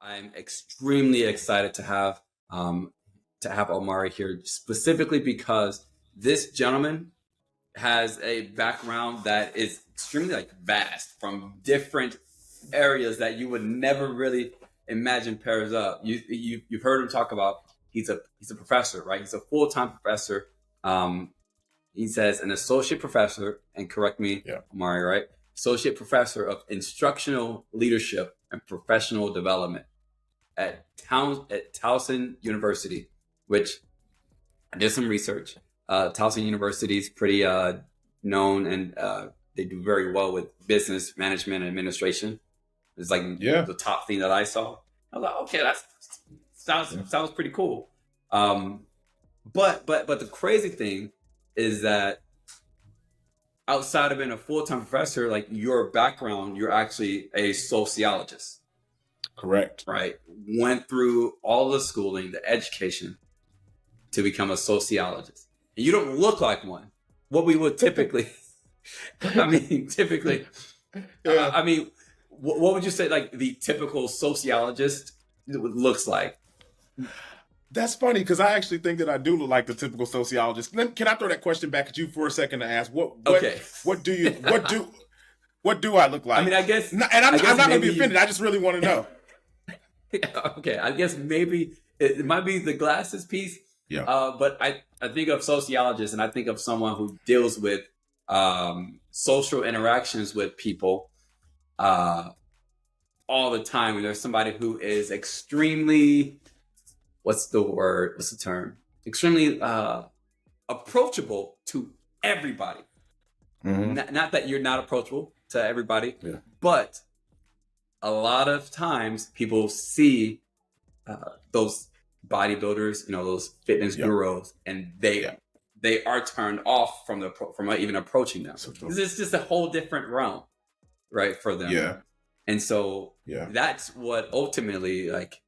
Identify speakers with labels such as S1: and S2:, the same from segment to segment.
S1: I'm extremely excited to have Omari here, specifically because this gentleman has a background that is extremely like vast from different areas that you would never really imagine pairs up. You've heard him talk about he's a professor, right? He's a full-time professor. He says an associate professor, and correct me, Omari, right? Associate professor of instructional leadership and professional development at Towson University, which I did some research. Towson University is pretty known, and they do very well with business management and administration. It's like the top thing that I saw. I was like, okay, that sounds pretty cool. But the crazy thing is that outside of being a full-time professor, like your background, you're actually a sociologist.
S2: Correct.
S1: Right. Went through all the schooling, the education to become a sociologist. And you don't look like one. What we would typically, what would you say like the typical sociologist looks like?
S2: That's funny because I actually think that I do look like the typical sociologist. Can I throw that question back at you for a second to ask what do I look like?
S1: I mean, I guess,
S2: and I'm not going to be offended. I just really want to know.
S1: Okay, I guess maybe it might be the glasses piece.
S2: Yeah.
S1: But I think of sociologists, and I think of someone who deals with social interactions with people all the time. And there's somebody who is extremely, what's the term? Extremely approachable to everybody.
S2: Mm-hmm.
S1: Not that you're not approachable to everybody, but a lot of times people see those bodybuilders, those fitness gurus, and they are turned off from even approaching them.
S2: So
S1: it's just a whole different realm, right, for them.
S2: Yeah.
S1: And so that's what ultimately, like,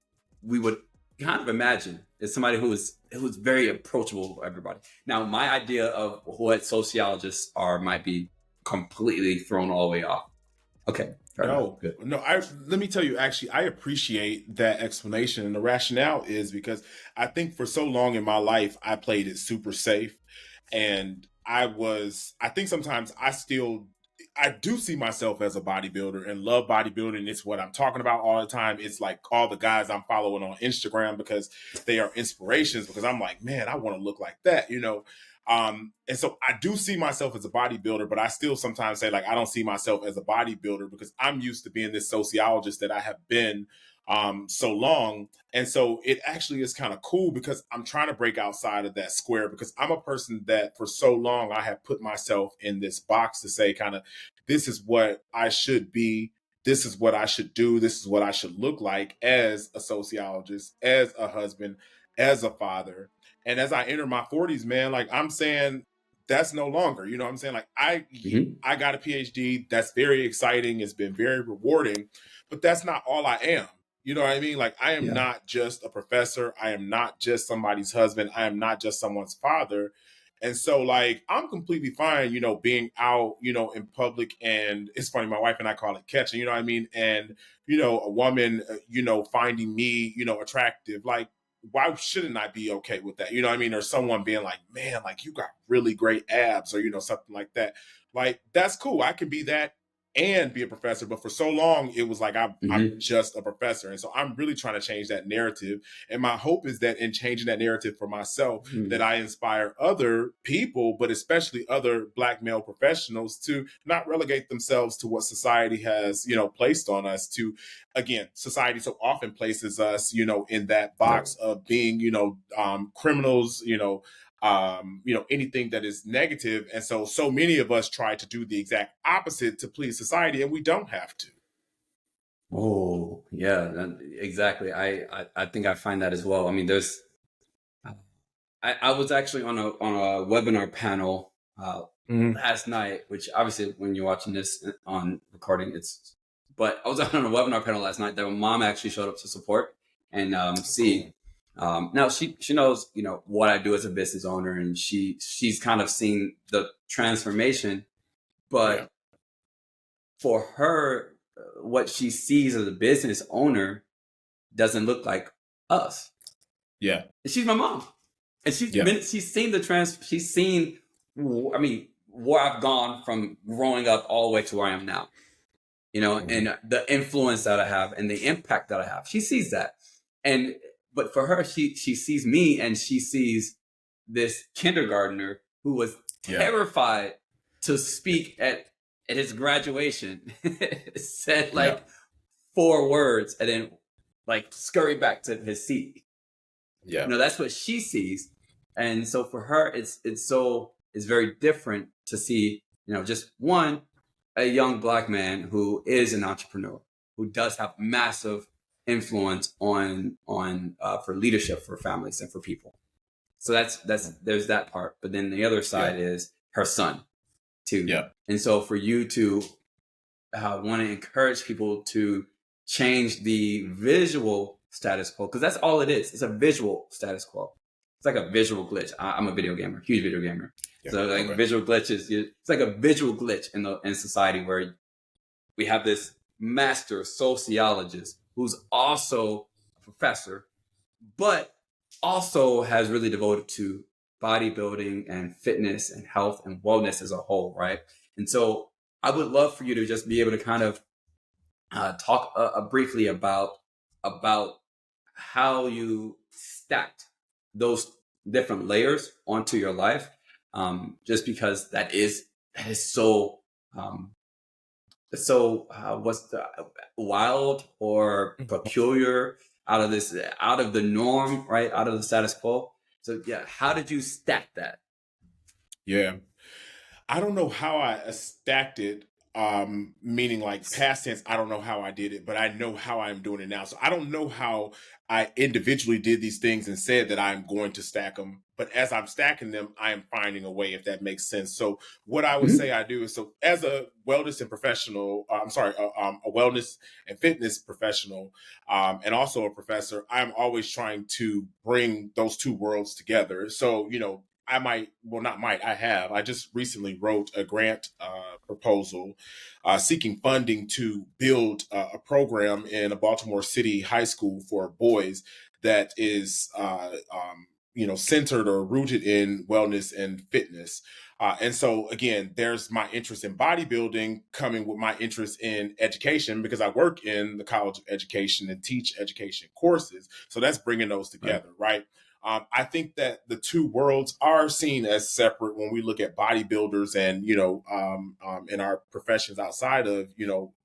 S1: we would kind of imagine is somebody who is very approachable to everybody. Now, my idea of what sociologists are might be completely thrown all the way off. Okay.
S2: No. Let me tell you, actually, I appreciate that explanation. And the rationale is because I think for so long in my life, I played it super safe. And I think sometimes I do see myself as a bodybuilder and love bodybuilding. It's what I'm talking about all the time. It's like all the guys I'm following on Instagram because they are inspirations, because I'm like, man, I want to look like that, And so I do see myself as a bodybuilder, but I still sometimes say, like, I don't see myself as a bodybuilder because I'm used to being this sociologist that I have been so long. And so it actually is kind of cool because I'm trying to break outside of that square, because I'm a person that for so long I have put myself in this box to say kind of, this is what I should be. This is what I should do. This is what I should look like as a sociologist, as a husband, as a father. And as I enter my 40s, man, like, I'm saying that's no longer, you know what I'm saying? Like, I got a PhD. That's very exciting. It's been very rewarding, but that's not all I am. You know what I mean? Like, I am not just a professor. I am not just somebody's husband. I am not just someone's father. And so, like, I'm completely fine, being out, in public. And it's funny, my wife and I call it catching, you know what I mean? And, a woman, finding me, attractive. Like, why shouldn't I be okay with that? You know what I mean? Or someone being like, man, like, you got really great abs, or, something like that. Like, that's cool. I can be that and be a professor. But for so long, it was like, I'm just a professor. And so I'm really trying to change that narrative. And my hope is that in changing that narrative for myself, that I inspire other people, but especially other Black male professionals, to not relegate themselves to what society has, placed on us. To, again, society so often places us, in that box of being, criminals, anything that is negative. And so many of us try to do the exact opposite to please society, and we don't have to.
S1: Oh, yeah, exactly. I think I find that as well. I mean, I was actually on a webinar panel last night, which obviously when you're watching this on recording, but I was on a webinar panel last night that my mom actually showed up to support and see. Now she knows, what I do as a business owner, and she's kind of seen the transformation, but for her, what she sees as a business owner doesn't look like us.
S2: Yeah.
S1: And she's my mom. And she's seen, I mean, where I've gone from growing up all the way to where I am now, and the influence that I have and the impact that I have. She sees that. But for her, she sees me, and she sees this kindergartner who was terrified to speak at his graduation, said like 4 words and then like scurry back to his seat. That's what she sees. And so for her, it's very different to see, just a young Black man who is an entrepreneur, who does have massive influence on for leadership for families and for people. So there's that part. But then the other side is her son too.
S2: Yeah.
S1: And so for you to want to encourage people to change the visual status quo, because that's all it is. It's a visual status quo. It's like a visual glitch. I'm a video gamer, huge video gamer. So like visual glitches, it's like a visual glitch in society where we have this master sociologist who's also a professor, but also has really devoted to bodybuilding and fitness and health and wellness as a whole, right? And so I would love for you to just be able to kind of talk briefly about how you stacked those different layers onto your life, just because that is so what's the wild or peculiar, out of the norm, right? Out of the status quo. So how did you stack that?
S2: Yeah. I don't know how I stacked it, meaning like past tense. I don't know how I did it, but I know how I'm doing it now. So I don't know how I individually did these things and said that I'm going to stack them. But as I'm stacking them, I am finding a way, if that makes sense. So what I would say I do is, so as a wellness and professional, a wellness and fitness professional, and also a professor, I'm always trying to bring those two worlds together. So, I just recently wrote a grant proposal seeking funding to build a program in a Baltimore City high school for boys that is, centered or rooted in wellness and fitness. And so, again, there's my interest in bodybuilding coming with my interest in education, because I work in the College of Education and teach education courses. So that's bringing those together, right? I think that the two worlds are seen as separate when we look at bodybuilders and, in our professions outside of,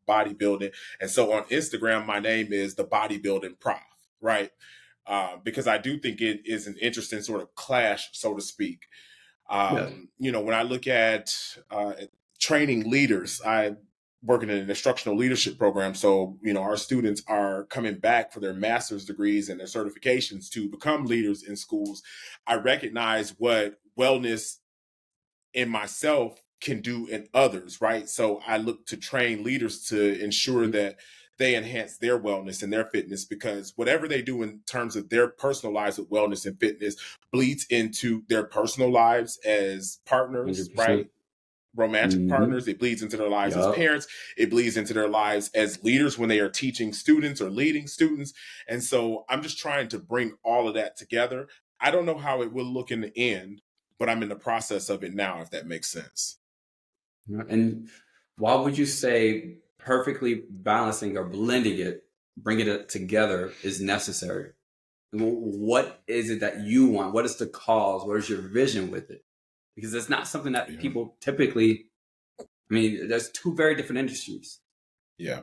S2: bodybuilding. And so on Instagram, my name is the bodybuilding prof, right? Because I do think it is an interesting sort of clash, so to speak. When I look at training leaders, I working in an instructional leadership program. So, our students are coming back for their master's degrees and their certifications to become leaders in schools. I recognize what wellness in myself can do in others, right? So I look to train leaders to ensure that they enhance their wellness and their fitness, because whatever they do in terms of their personal lives with wellness and fitness bleeds into their personal lives as partners,
S1: 100%.
S2: right? Romantic partners. It bleeds into their lives as parents. It bleeds into their lives as leaders when they are teaching students or leading students. And so I'm just trying to bring all of that together. I don't know how it will look in the end, but I'm in the process of it now, if that makes sense.
S1: And why would you say perfectly balancing or blending it, bringing it together is necessary? What is it that you want? What is the cause? What is your vision with it? Because it's not something that people typically, there's two very different industries.
S2: Yeah.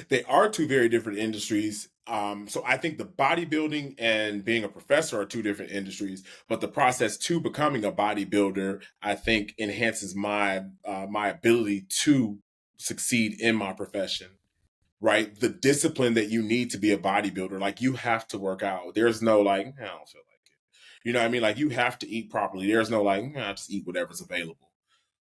S2: They are two very different industries. So I think the bodybuilding and being a professor are two different industries, but the process to becoming a bodybuilder, I think, enhances my my ability to succeed in my profession. Right, the discipline that you need to be a bodybuilder, like you have to work out. There's no like, I don't feel like it. You know what I mean? Like you have to eat properly. There's no like, just eat whatever's available.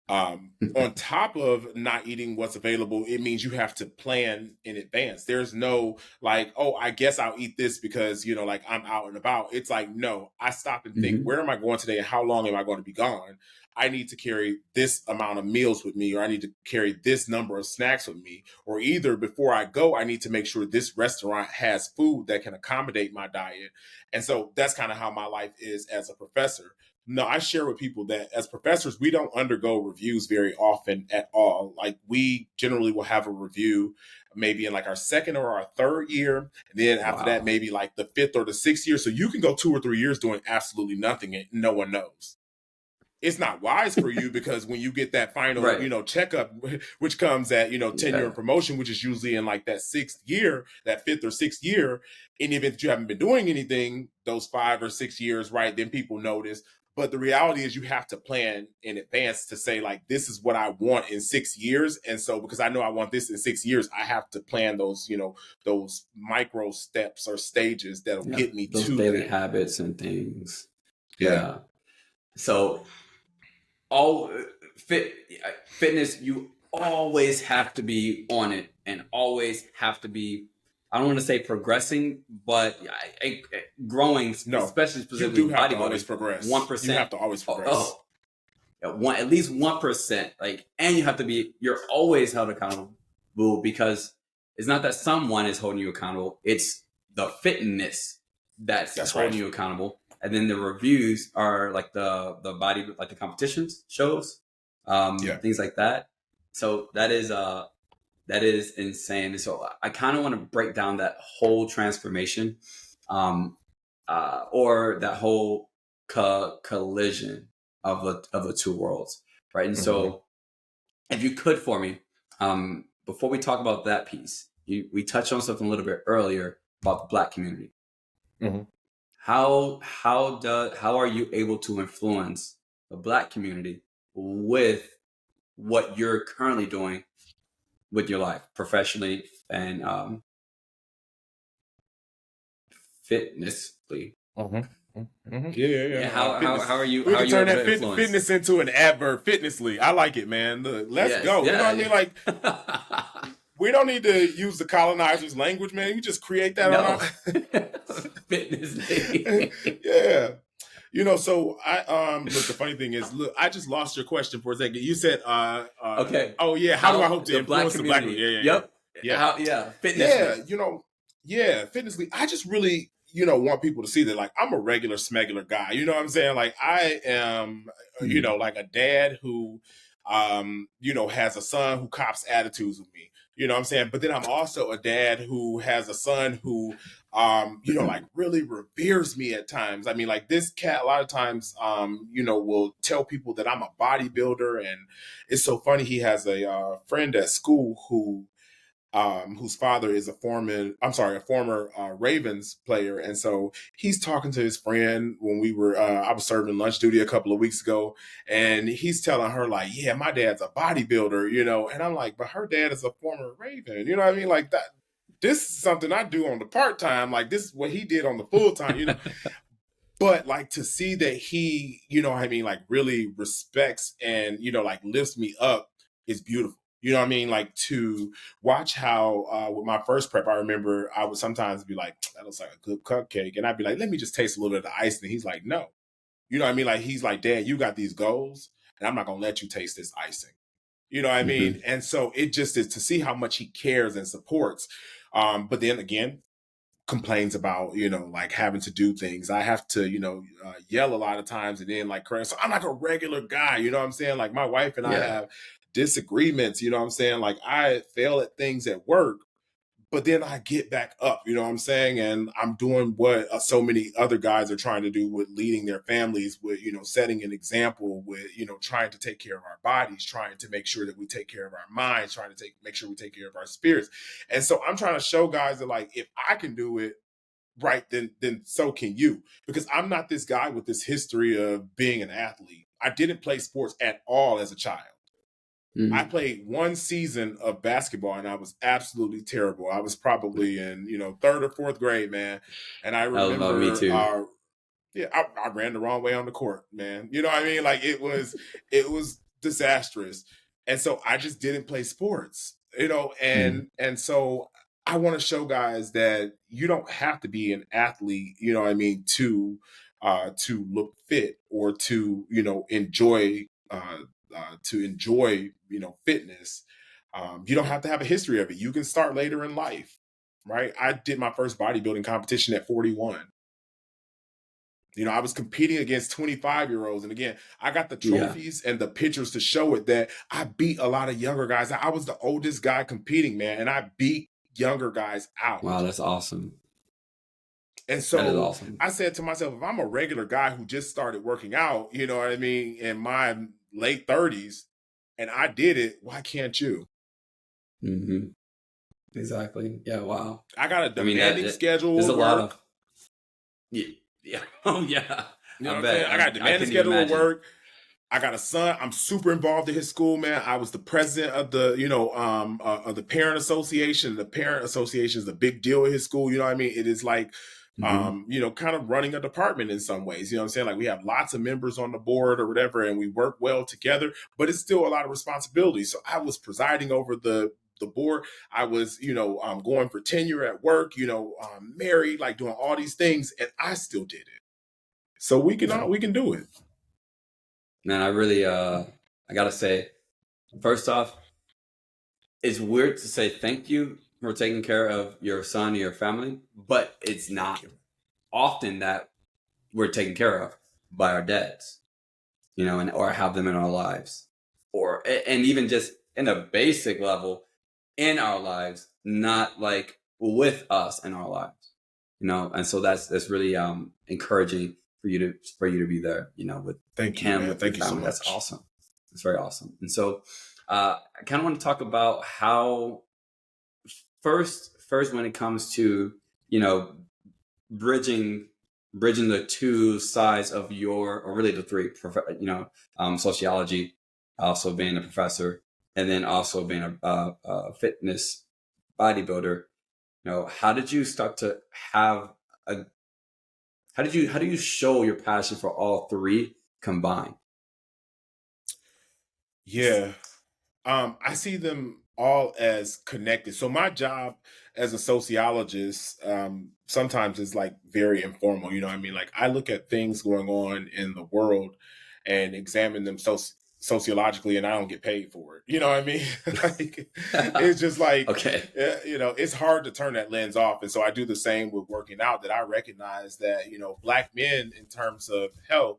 S2: On top of not eating what's available, it means you have to plan in advance. There's no like, oh, I guess I'll eat this because, like I'm out and about. It's like, no, I stop and think,
S1: Hmm.
S2: where am I going today and how long am I going to be gone? I need to carry this amount of meals with me, or I need to carry this number of snacks with me. Or either before I go, I need to make sure this restaurant has food that can accommodate my diet. And so that's kind of how my life is as a professor. No, I share with people that as professors, we don't undergo reviews very often at all. Like we generally will have a review maybe in like our second or our third year. And then after that,
S1: Wow.
S2: maybe like the fifth or the sixth year. So you can go 2 or 3 years doing absolutely nothing and no one knows. It's not wise for you because when you get that final,
S1: Right.
S2: checkup, which comes at, tenure and
S1: Yeah.
S2: promotion, which is usually in like that sixth year, that fifth or sixth year, in the event that you haven't been doing anything those 5 or 6 years, right? Then people notice. But the reality is you have to plan in advance to say, like, this is what I want in 6 years. And so because I know I want this in 6 years, I have to plan those, those micro steps or stages that'll
S1: Yeah.
S2: get me
S1: Those
S2: to
S1: daily
S2: that.
S1: habits and things.
S2: Yeah.
S1: Yeah. So all fitness, you always have to be on it and always have to be, I don't want to say progressing, but growing,
S2: No,
S1: especially
S2: you
S1: specifically
S2: do
S1: in
S2: have to always
S1: bodybuilding.
S2: progress. You
S1: 1%.
S2: have to always
S1: Oh,
S2: progress.
S1: oh, yeah, at least 1%. Like, and you have to be. You're always held accountable because it's not that someone is holding you accountable. It's the fitness that's
S2: That's
S1: holding
S2: right.
S1: you accountable. And then the reviews are like the body, like the competitions shows,
S2: Yeah.
S1: things like that. So that is insane. And so I kind of want to break down that whole transformation, um, or that whole collision of the two worlds, right? And
S2: Mm-hmm.
S1: so, if you could for me, before we talk about that piece, we touched on something a little bit earlier about the Black community.
S2: Mm-hmm.
S1: How are you able to influence the Black community with what you're currently doing with your life professionally and fitnessly?
S2: Mm-hmm. Mm-hmm. Yeah, yeah,
S1: Yeah,
S2: yeah.
S1: how
S2: Fitness.
S1: are you
S2: We can turn
S1: able to
S2: that
S1: influence?
S2: fitness into an adverb. Fitnessly, I like it, man. Look, let's
S1: Yes,
S2: go. You know what I
S1: yeah.
S2: mean? Like we don't need to use the colonizers' language, man. You just create that on
S1: No.
S2: our.
S1: Fitnessly.
S2: Yeah. So I look, the funny thing is, look, I just lost your question for a second. You said
S1: Okay.
S2: oh yeah, how do I
S1: How
S2: hope to
S1: the Black
S2: influence the black?
S1: community.
S2: Yeah, yeah, yeah.
S1: Yep.
S2: Yeah.
S1: How, yeah,
S2: Yeah,
S1: fitnessly.
S2: yeah, fitnessly. I just really, want people to see that like I'm a regular smegular guy. You know what I'm saying? Like I am,
S1: Mm.
S2: like a dad who has a son who cops attitudes with me. You know what I'm saying? But then I'm also a dad who has a son who like really reveres me at times. I mean, like this cat a lot of times will tell people that I'm a bodybuilder, and it's so funny. He has a friend at school whose father is a former Ravens player. And so he's talking to his friend when I was serving lunch duty a couple of weeks ago. And he's telling her like, yeah, my dad's a bodybuilder, and I'm like, but her dad is a former Raven. You know what I mean? Like that, this is something I do on the part-time. Like this is what he did on the full-time. But like to see that he, what I mean, like really respects and, like lifts me up is beautiful. You know what I mean? Like to watch how with my first prep, I remember I would sometimes be like, that looks like a good cupcake. And I'd be like, let me just taste a little bit of the ice. And he's like, no. You know what I mean? Like he's like, Dad, you got these goals, and I'm not gonna let you taste this icing. You know what I mean?
S1: Mhm.
S2: And so it just is to see how much he cares and supports. But then again, complains about like having to do things. I have to yell a lot of times and then like correct. So I'm like a regular guy, you know what I'm saying? Like my wife and I
S1: Yeah.
S2: have disagreements, you know what I'm saying? Like I fail at things at work, but then I get back up, you know what I'm saying? And I'm doing what so many other guys are trying to do with leading their families, with, setting an example, with, trying to take care of our bodies, trying to make sure that we take care of our minds, trying to make sure we take care of our spirits. And so I'm trying to show guys that like, if I can do it, right, then so can you. Because I'm not this guy with this history of being an athlete. I didn't play sports at all as a child. I
S1: Mm.
S2: played one season of basketball and I was absolutely terrible. I was probably in, third or fourth grade, man. And I
S1: Me
S2: remember
S1: too.
S2: yeah, I ran the wrong way on the court, man. You know what I mean? Like it was disastrous. And so I just didn't play sports,
S1: Mm.
S2: and so I want to show guys that you don't have to be an athlete, to look fit or to, enjoy, fitness. You don't have to have a history of it. You can start later in life, right? I did my first bodybuilding competition at 41. I was competing against 25-year-olds. And again, I got the
S1: Yeah.
S2: trophies and the pictures to show it that I beat a lot of younger guys. I was the oldest guy competing, man, and I beat younger guys out.
S1: Wow, that's awesome.
S2: And
S1: That is
S2: so
S1: awesome.
S2: I said to myself, if I'm a regular guy who just started working out, you know what I mean, in my late 30s, and I did it, why can't you?
S1: Hmm. Exactly. Yeah. Wow.
S2: I got a
S1: I mean,
S2: demanding schedule
S1: there's a
S2: of
S1: lot
S2: work.
S1: of, yeah. Yeah. Oh, yeah.
S2: You know
S1: I
S2: what I'm saying?
S1: bet.
S2: I got a
S1: I
S2: demanding
S1: couldn't even
S2: schedule of
S1: imagine.
S2: work. I got a son. I'm super involved in his school, man. I was the president of the, of the parent association. The parent association is a big deal at his school. You know what I mean? It is like,
S1: Hmm.
S2: kind of running a department in some ways. You know what I'm saying? Like we have lots of members on the board or whatever, and we work well together, but it's still a lot of responsibility. So I was presiding over the board. I was, going for tenure at work, married, like doing all these things, and I still did it. So
S1: Yeah.
S2: we can do it.
S1: Man, I really, I gotta say, first off, it's weird to say thank you for taking care of your son and your family, but it's
S2: Thank
S1: not
S2: you.
S1: often that we're taken care of by our dads, and or have them in our lives, and even just in a basic level in our lives, not like with us in our lives, and so that's really encouraging for you to be there, with
S2: Thank you,
S1: him,
S2: man.
S1: with your
S2: Thank you so
S1: family. That's
S2: much.
S1: awesome. It's very awesome. And so I kind of want to talk about how first when it comes to you know bridging bridging the two sides of or really the three, sociology, also being a professor, and then also being a fitness bodybuilder. How did you start to have a how do you show your passion for all three combined?
S2: Yeah. I see them all as connected. So my job as a sociologist, sometimes is like very informal. You know what I mean? Like I look at things going on in the world and examine them sociologically, and I don't get paid for it. You know what I mean? Like it's just like,
S1: Okay.
S2: it's hard to turn that lens off. And so I do the same with working out, that I recognize that, Black men in terms of health,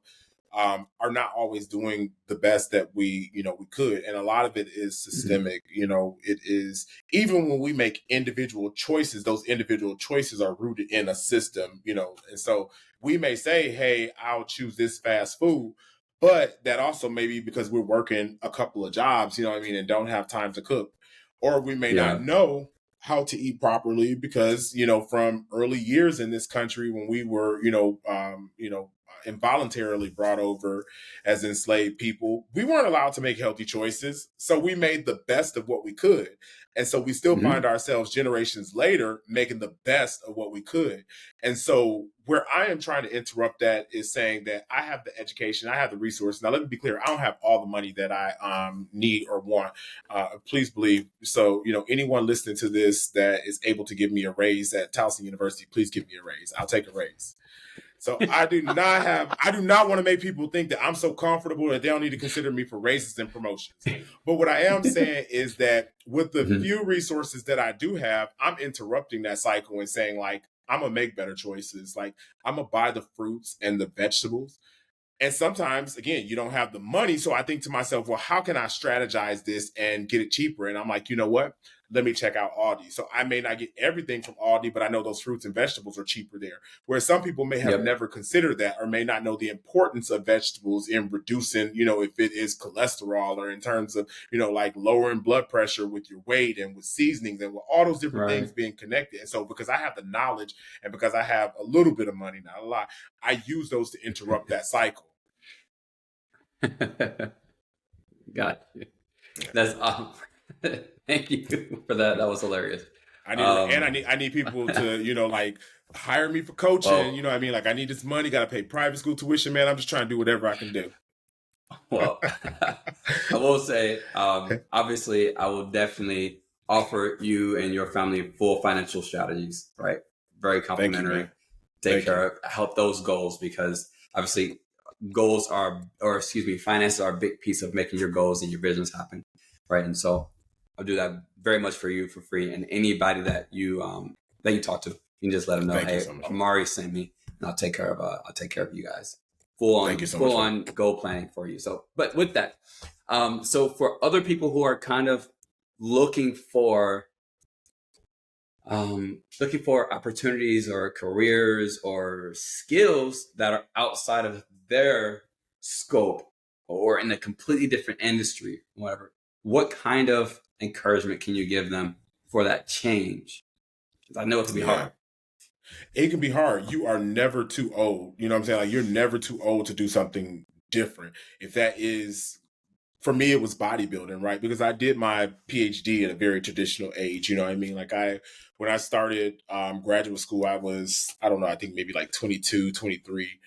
S2: are not always doing the best that we could, and a lot of it is
S1: Mhm.
S2: systemic. It is, even when we make individual choices, those individual choices are rooted in a system. And so we may say, hey, I'll choose this fast food, but that also may be because we're working a couple of jobs, you know what I mean, and don't have time to cook, or we may not
S1: Yeah.
S2: know how to eat properly because, from early years in this country, when we were, involuntarily brought over as enslaved people, we weren't allowed to make healthy choices. So we made the best of what we could. And so we still find
S1: Hmm.
S2: ourselves generations later making the best of what we could. And so where I am trying to interrupt that is saying that I have the education, I have the resources. Now, let me be clear, I don't have all the money that I need or want. Please believe. So, anyone listening to this that is able to give me a raise at Towson University, please give me a raise. I'll take a raise. So I do not want to make people think that I'm so comfortable that they don't need to consider me for raises and promotions. But what I am saying is that with the
S1: Hmm.
S2: few resources that I do have, I'm interrupting that cycle and saying, like, I'm gonna make better choices. Like, I'm gonna buy the fruits and the vegetables. And sometimes, again, you don't have the money. So I think to myself, well, how can I strategize this and get it cheaper? And I'm like, you know what? Let me check out Aldi. So I may not get everything from Aldi, but I know those fruits and vegetables are cheaper there. Whereas some people may have
S1: Yep.
S2: never considered that, or may not know the importance of vegetables in reducing, if it is cholesterol, or in terms of, like lowering blood pressure with your weight and with seasonings and with all those different things
S1: Right.
S2: being connected. And so because I have the knowledge and because I have a little bit of money, not a lot, I use those to interrupt that cycle.
S1: Got you.
S2: Yeah.
S1: That's thank you for that. That was hilarious.
S2: And
S1: Um,
S2: I need people to, like hire me for coaching. You
S1: well,
S2: know what I mean? Like I need this money, gotta pay private school tuition, man. I'm just trying to do whatever I can do.
S1: Well, I will say, obviously, I will definitely offer you and your family full financial strategies, right? Very
S2: Thank you,
S1: complimentary.
S2: man.
S1: Take
S2: Thank you.
S1: care of, help those goals because obviously goals are, or excuse me, finances are a big piece of making your goals and your business happen, right? And so I'll do that very much for you for free. And anybody that you talk to, you can just let them know,
S2: Thank you
S1: hey,
S2: so much, man.
S1: Amari sent me, and I'll take care of you guys.
S2: Thank you so much,
S1: Full
S2: man.
S1: on goal planning for you. So, but with that, so for other people who are kind of looking for looking for opportunities or careers or skills that are outside of their scope or in a completely different industry, whatever, what kind of encouragement can you give them for that change? 'Cause I know it can be
S2: Yeah.
S1: hard.
S2: It can be hard. You are never too old. You know what I'm saying? Like, you're never too old to do something different. If that is, for me, it was bodybuilding, right? Because I did my PhD at a very traditional age. You know what I mean? Like, when I started graduate school, I was, I don't know, I think maybe like 22, 23.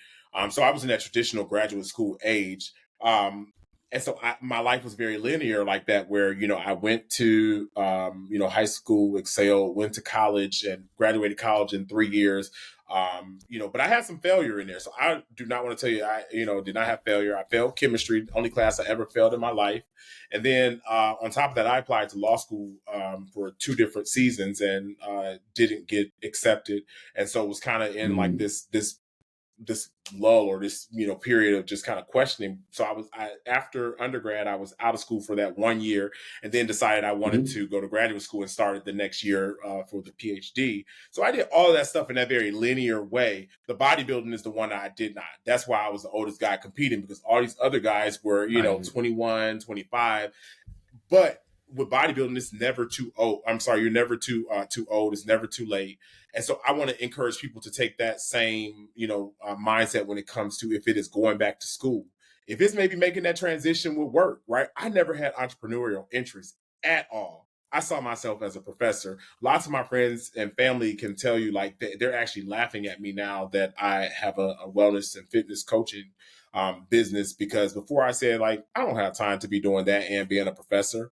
S2: So I was in that traditional graduate school age. Um, and so my life was very linear like that, where, I went to, high school, excelled, went to college and graduated college in 3 years. But I had some failure in there. So I do not want to tell you, did not have failure. I failed chemistry, the only class I ever failed in my life. And then on top of that, I applied to law school for 2 different seasons and didn't get accepted. And so it was kind of in like
S1: Mm,
S2: this lull or this period of just kind of questioning. So I after undergrad I was out of school for that 1 year, and then decided I wanted
S1: mhm.
S2: to go to graduate school and started the next year for the PhD. So I did all of that stuff in that very linear way. The bodybuilding is the one that I did not. That's why I was the oldest guy competing, because all these other guys were
S1: Right.
S2: 21, 25. But with bodybuilding, it's never too old. I'm sorry, you're never too old. It's never too late. And so I want to encourage people to take that same mindset when it comes to, if it is going back to school, if it's maybe making that transition with work. Right? I never had entrepreneurial interest at all. I saw myself as a professor. Lots of my friends and family can tell you, like, they're actually laughing at me now that I have a wellness and fitness coaching business, because before I said, like, I don't have time to be doing that and being a professor,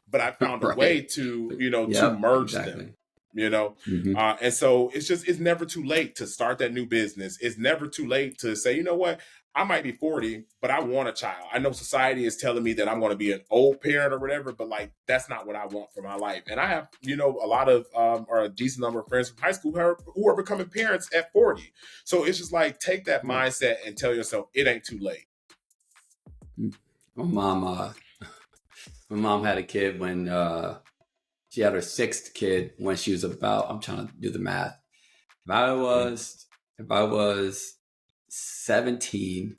S2: but I found a way
S1: Right.
S2: to
S1: Yep.
S2: merge them.
S1: Exactly.
S2: You know,
S1: Hmm.
S2: and so it's never too late to start that new business. It's never too late to say, you know what, I might be 40, but I want a child. I know society is telling me that I'm going to be an old parent or whatever, but like, that's not what I want for my life. And I have, a lot of or a decent number of friends from high school who are becoming parents at 40. So it's just like, take that
S1: Yeah.
S2: mindset and tell yourself it ain't too late.
S1: My mom, my mom had a kid when she had her sixth kid when she was about, I'm trying to do the math. If I was if I was 17,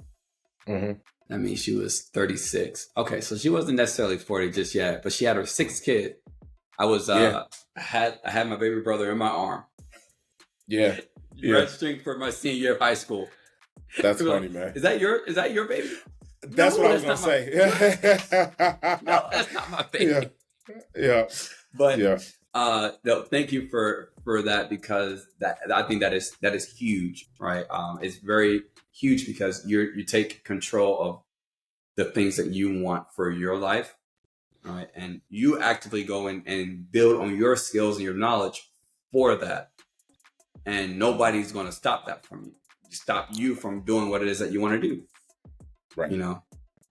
S2: Mm-hmm.
S1: that means she was 36. Okay, so she wasn't necessarily 40 just yet, but she had her sixth kid. I was
S2: Yeah,
S1: I had my baby brother in my arm,
S2: yeah, yeah.
S1: registering for my senior year of high school.
S2: That's
S1: People were
S2: funny,
S1: like,
S2: man.
S1: is that your baby?
S2: That's what
S1: No,
S2: I was
S1: that's
S2: gonna
S1: not my
S2: say.
S1: what? No, that's not my
S2: Yeah,
S1: baby.
S2: yeah,
S1: But
S2: yeah.
S1: no, thank you for that, because that I think that is huge, right? It's very huge because you take control of the things that you want for your life, right? And you actively go in and build on your skills and your knowledge for that, and nobody's going to stop that from you. Stop you from doing what it is that you want to do,
S2: Right.
S1: you know.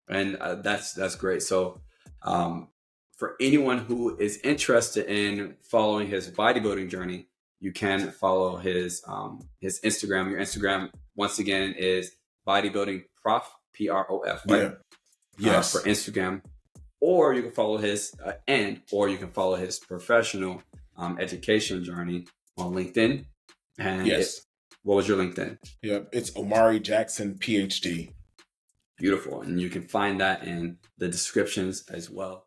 S1: And that's great. So for anyone who is interested in following his bodybuilding journey, you can follow his Instagram. Your Instagram, once again, is bodybuilding prof, PROF, right?
S2: Yeah.
S1: For
S2: Yes.
S1: Instagram, or you can follow or you can follow his professional education journey on LinkedIn. And
S2: Yes.
S1: what was your LinkedIn?
S2: Yep. It's Omari Jackson, PhD.
S1: Beautiful. And you can find that in the descriptions as well.